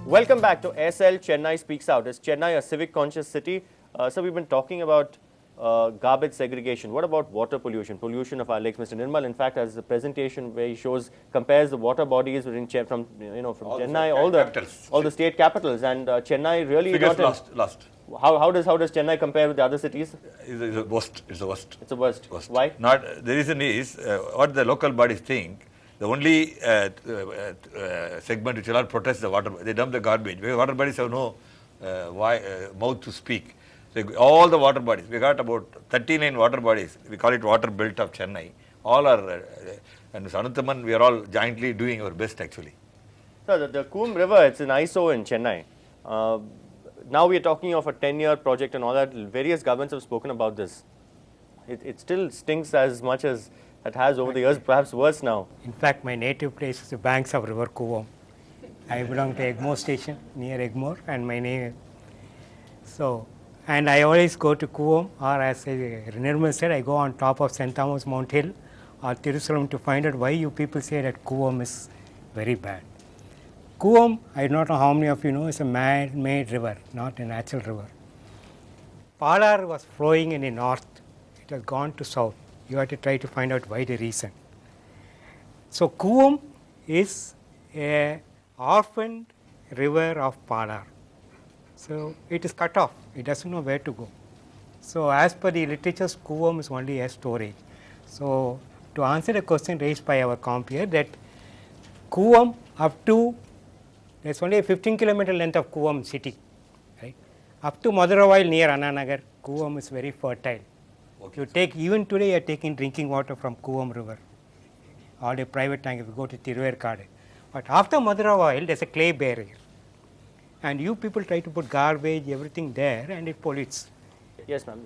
Welcome back to SL Chennai Speaks Out. Is Chennai a civic conscious city? So we've been talking about garbage segregation. What about water pollution, pollution of our lakes? Mr. Nirmal, in fact, has a presentation where he compares the water bodies within from Chennai, all the state capitals, and Chennai really figures lost. How does Chennai compare with the other cities? It's the worst. It's the worst. Why? The reason is what the local bodies think. The only segment which will not protest the water, they dump the garbage. Because water bodies have no mouth to speak. So all the water bodies, we got about 39 water bodies. We call it water belt of Chennai. All are, and Ananthaman, we are all jointly doing our best actually. So the Coombe River, it's an ISO in Chennai. Now we are talking of a 10-year project and all that. Various governments have spoken about this. It still stinks as much as it has over the years, perhaps worse now. In fact, my native place is the banks of River Coombe. I belong to Egmore station near Egmore, and my name. And I always go to Coombe, or as Nirmal said, I go on top of St. Thomas Mount Hill or Tirusalam to find out why you people say that Coombe is very bad. Coombe, I don't know how many of you know, is a man-made river, not a natural river. Palar was flowing in the north. It has gone to south. You have to try to find out why the reason. So Coombe is a orphaned river of Palar. So it is cut off. It doesn't know where to go. So as per the literature, Coombe is only a storage. So to answer the question raised by our compeer, that Coombe up to, there's only a 15-kilometer length of Coombe city, right? Up to Maduravayil near Annanagar, Coombe is very fertile. Okay. You take, even today you are taking drinking water from Coombe River or a private tank if you go to Tiruverkadu. But after Maduravayil, there's a clay barrier. And you people try to put garbage, everything there, and it pollutes. Yes, ma'am.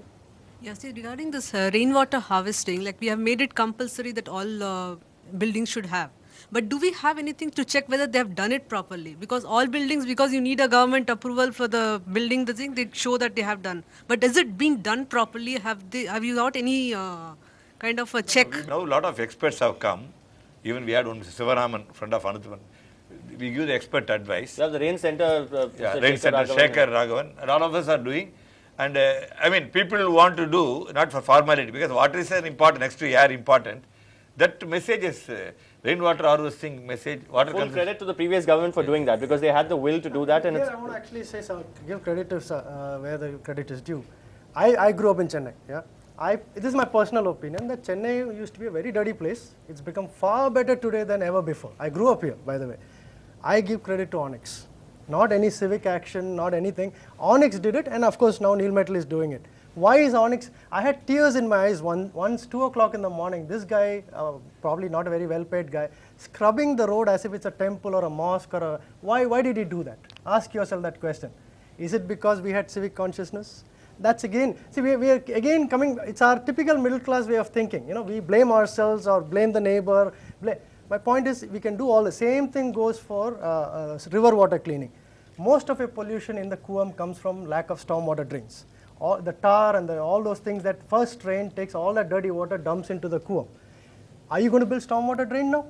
Yes, see, regarding this rainwater harvesting, like we have made it compulsory that all buildings should have. But do we have anything to check whether they have done it properly? Because all buildings, because you need a government approval for the building, the thing, they show that they have done. But is it being done properly? Have you got any kind of a check? Now a lot of experts have come. Even we had one Mr. Sivaraman, friend of Ananthaman. We give the expert advice. You have the rain center, rain center, Shekhar Raghavan, and all of us are doing. And I mean, people want to do, not for formality, because water is an important, next to air important. That message is rainwater harvesting message. Full credit to the previous government for doing that, because they had the will to do that. And I want to actually say give credit to where the credit is due. I grew up in Chennai. Yeah, this is my personal opinion that Chennai used to be a very dirty place. It's become far better today than ever before. I grew up here, by the way. I give credit to Onyx. Not any civic action, not anything. Onyx did it, and of course now Neil Metal is doing it. Why is Onyx? I had tears in my eyes once 2 o'clock in the morning. This guy, probably not a very well-paid guy, scrubbing the road as if it's a temple or a mosque or a. Why did he do that? Ask yourself that question. Is it because we had civic consciousness? That's again, see, we are again coming. It's our typical middle-class way of thinking. You know, we blame ourselves or blame the neighbor. My point is, we can do all the same thing goes for river water cleaning. Most of your pollution in the Coombe comes from lack of stormwater drains. All the tar and all those things that first rain takes all that dirty water, dumps into the Coombe. Are you going to build stormwater drain now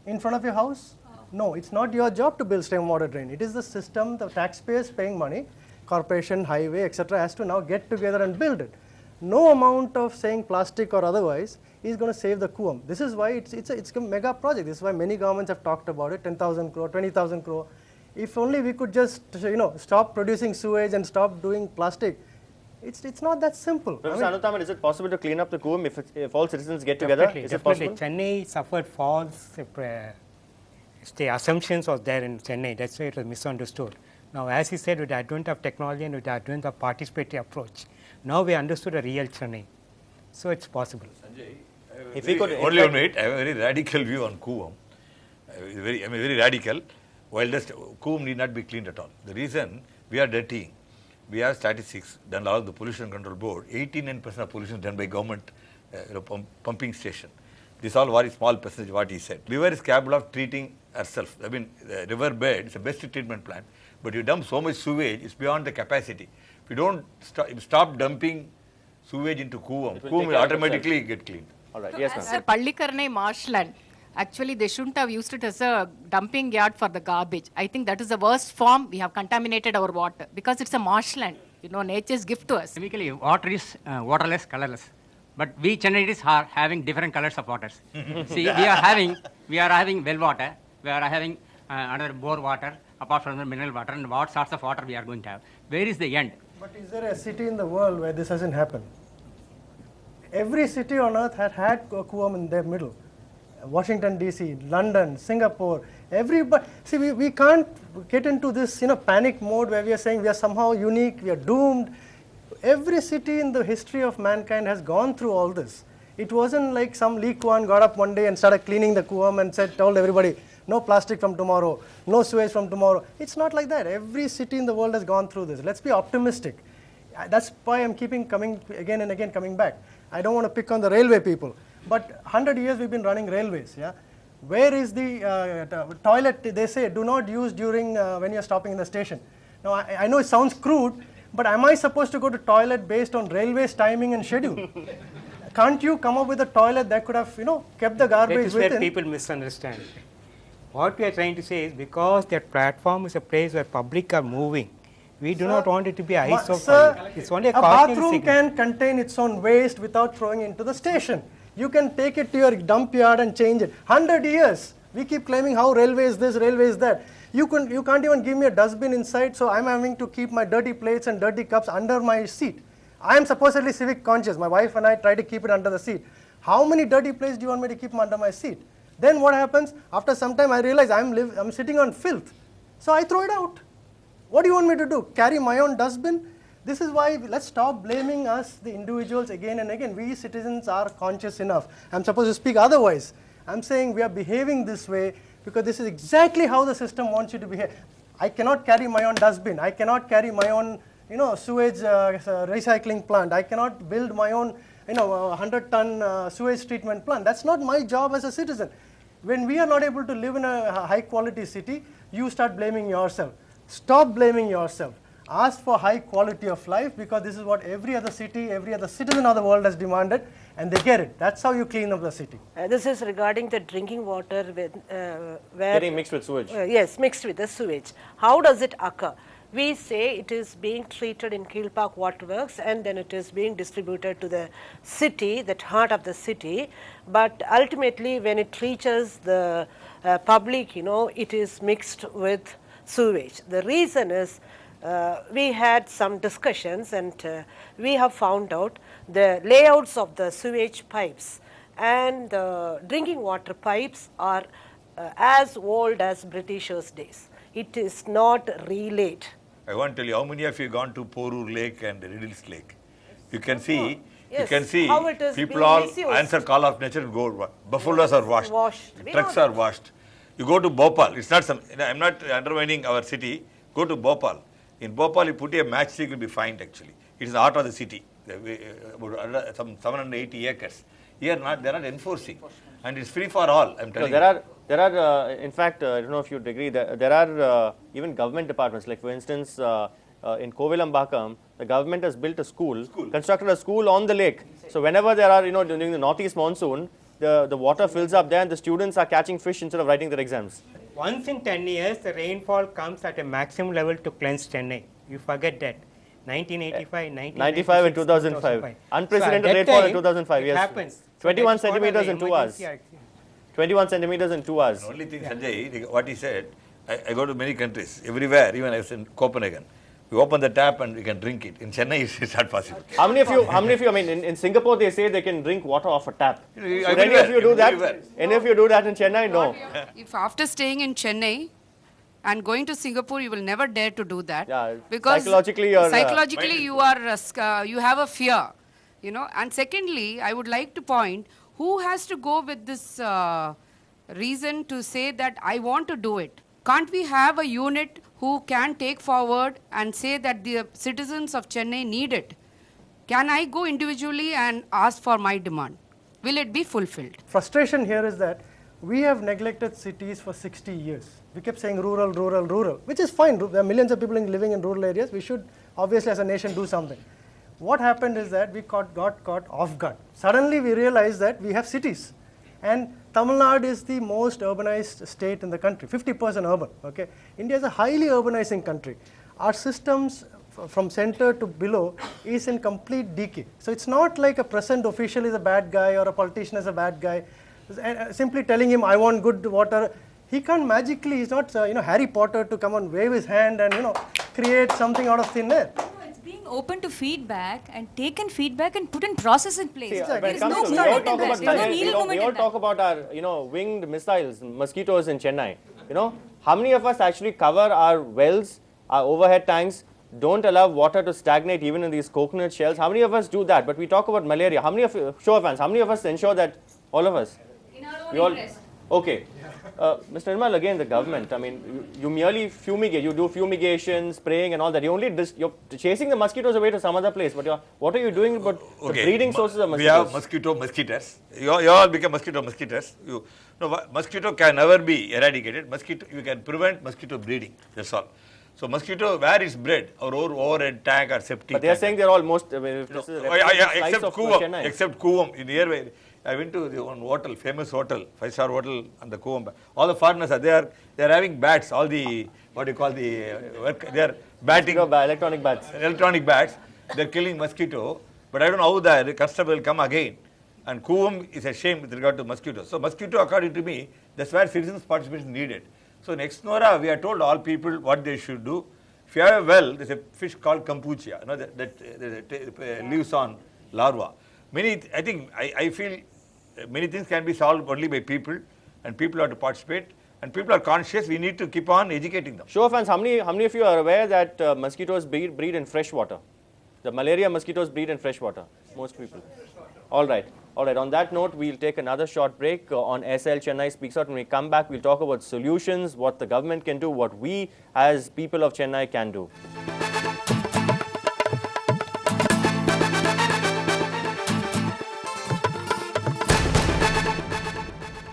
in front of your house? No, it's not your job to build stormwater drain. It is the system, the taxpayers paying money, corporation, highway, etc. has to now get together and build it. No amount of saying plastic or otherwise is going to save the Coombe. This is why it's a mega project. This is why many governments have talked about it, 10,000 crore, 20,000 crore. If only we could just stop producing sewage and stop doing plastic. It's not that simple. Professor Ananthaman, is it possible to clean up the Coombe if all citizens get together? Is it possible? Chennai suffered false assumptions was there in Chennai. That's why it was misunderstood. Now, as he said, with the advent of technology and with the advent of participatory approach, now we understood a real Chennai. So it's possible. Sanjay, only one minute, I have a very radical view on Coombe. Very radical. While Coombe need not be cleaned at all. The reason we are dirtying. We have statistics done all of the pollution control board. 89% of pollution is done by government pumping station. This is all very small percentage what he said. River is capable of treating herself. I mean, the river bed is the best treatment plant. But you dump so much sewage, it's beyond the capacity. If you don't stop dumping sewage into Coombe, Coombe will automatically get cleaned. All right. Yes, ma'am. As a Pallikarnai marshland, Actually, they shouldn't have used it as a dumping yard for the garbage. I think that is the worst form. We have contaminated our water because it's a marshland. You know, nature's gift to us. Chemically, water is waterless, colorless. But we Chennaitis are having different colors of waters. See, we are having well water, we are having another bore water, apart from the mineral water, and what sorts of water we are going to have. Where is the end? But is there a city in the world where this hasn't happened? Every city on earth had a Coom in their middle. Washington DC, London, Singapore, everybody. See, we can't get into this panic mode where we are saying we are somehow unique, we are doomed. Every city in the history of mankind has gone through all this. It wasn't like some Lee Kuan got up one day and started cleaning the Coom and told everybody, no plastic from tomorrow, no sewage from tomorrow. It's not like that. Every city in the world has gone through this. Let's be optimistic. That's why I'm coming again and again coming back. I don't want to pick on the railway people, but 100 years we've been running railways. Yeah, where is the toilet? They say do not use during when you're stopping in the station. Now I know it sounds crude, but am I supposed to go to toilet based on railways timing and schedule? Can't you come up with a toilet that could have kept the garbage That is within? where people misunderstand. What we are trying to say is because that platform is a place where public are moving, we do not want it to be eyes of Sir, it's only a bathroom signal. can contain its own waste without throwing it into the station. You can take it to your dump yard and change it. 100 years. We keep claiming how railway is this, railway is that. You can't even give me a dustbin inside, so I'm having to keep my dirty plates and dirty cups under my seat. I am supposedly civic conscious. My wife and I try to keep it under the seat. How many dirty plates do you want me to keep under my seat? Then what happens? After some time I realize I'm sitting on filth. So I throw it out. What do you want me to do? Carry my own dustbin? This is why let's stop blaming us, the individuals, again and again. We citizens are conscious enough. I'm supposed to speak otherwise. I'm saying we are behaving this way because this is exactly how the system wants you to behave. I cannot carry my own dustbin. I cannot carry my own sewage recycling plant. I cannot build my own 100-ton sewage treatment plant. That's not my job as a citizen. When we are not able to live in a high quality city, you start blaming yourself. Stop blaming yourself. Ask for high quality of life because this is what every other city, every other citizen of the world has demanded, and they get it. That's how you clean up the city. This is regarding the drinking water with, where Getting mixed with sewage. yes, mixed with the sewage. How does it occur? We say it is being treated in Keel Park Waterworks and then it is being distributed to the city, the heart of the city. But ultimately, when it reaches the public, it is mixed with sewage. The reason is we had some discussions and we have found out the layouts of the sewage pipes and the drinking water pipes are as old as Britishers' days. It is not relayed. I want to tell you, how many of you have gone to Porur Lake and Riddles Lake? You can see, Yes, how it is people being all misused. answer call of nature and go. Buffaloes are washed, We trucks know are washed. You go to Bhopal, it's not some, I'm not undermining our city. Go to Bhopal. In Bhopal, you put a matchstick, will be fined actually. It is the heart of the city, some 780 acres. Here, they're not enforcing. And it's free for all, I'm telling you. There are in fact, I don't know if you'd agree, there are even government departments, like for instance, in Kovilambakam, the government has built a school, constructed a school on the lake. So whenever there are, during the northeast monsoon, the water fills up there and the students are catching fish instead of writing their exams. Once in 10 years, the rainfall comes at a maximum level to cleanse Chennai. You forget that. 1985, 95 and 2005. Unprecedented rainfall in 2005, it yes. happens. 21 So that's what centimeters are in the 2 hours. emergency 21 centimeters in 2 hours. The only thing, Sanjay, what he said, I go to many countries, everywhere, even I was in Copenhagen. We open the tap and we can drink it. In Chennai, it's not possible. How many of you, I mean, in Singapore, they say they can drink water off a tap. So any Everywhere, of you do that? everywhere. Any of you do that in Chennai? No. If after staying in Chennai and going to Singapore, you will never dare to do that. Yeah, because psychologically you're, you are you have a fear, And secondly, I would like to point, who has to go with this reason to say that I want to do it? Can't we have a unit who can take forward and say that the citizens of Chennai need it? Can I go individually and ask for my demand? Will it be fulfilled? Frustration here is that we have neglected cities for 60 years. We kept saying rural, rural, rural, which is fine. There are millions of people living in rural areas. We should obviously as a nation do something. What happened is that we got caught off guard. Suddenly we realized that we have cities and Tamil Nadu is the most urbanized state in the country, 50% urban. Okay, India is a highly urbanizing country. Our systems from center to below is in complete decay. So it's not like a present official is a bad guy or a politician is a bad guy. Simply telling him I want good water, he can't magically. He's not Harry Potter to come and wave his hand and create something out of thin air. Being open to feedback and taken feedback and put in process in place. When it comes to, we all talk about our winged missiles, mosquitoes in Chennai. How many of us actually cover our wells, our overhead tanks, don't allow water to stagnate even in these coconut shells? How many of us do that? But we talk about malaria. How many of show of hands? How many of us ensure that? All of us. In our own interest. Okay. Mr. Nirmal, again, the government, I mean, you merely fumigate, you do fumigation, spraying and all that. You're chasing the mosquitoes away to some other place, but what are you doing about the breeding sources of mosquitoes? We have mosquitoes. You all become mosquitoes. Mosquito can never be eradicated. You can prevent mosquito breeding, that's all. So mosquito, where is bred? Our overhead tank or septic. But they are saying they're almost, except Kuvem, in the airway. I went to the one hotel, famous hotel, 5-star hotel on the Kuvem. All the foreigners are there. They are having bats. All the they are batting. Electronic bats. Electronic bats. They are killing mosquito. But I don't know how the customer will come again. And Kuvem is a shame with regard to mosquitoes. So mosquito, according to me, that's where citizens' participation is needed. So in Ex-Nora, we are told all people what they should do. If you have a well, there's a fish called Kampuchia, that lives on larva. I feel many things can be solved only by people, and people have to participate, and people are conscious. We need to keep on educating them. Show of hands, how many of you are aware that mosquitoes breed in fresh water? The malaria mosquitoes breed in fresh water. Most people. All right. On that note, we'll take another short break on SL Chennai Speaks Out. When we come back, we'll talk about solutions, what the government can do, what we as people of Chennai can do.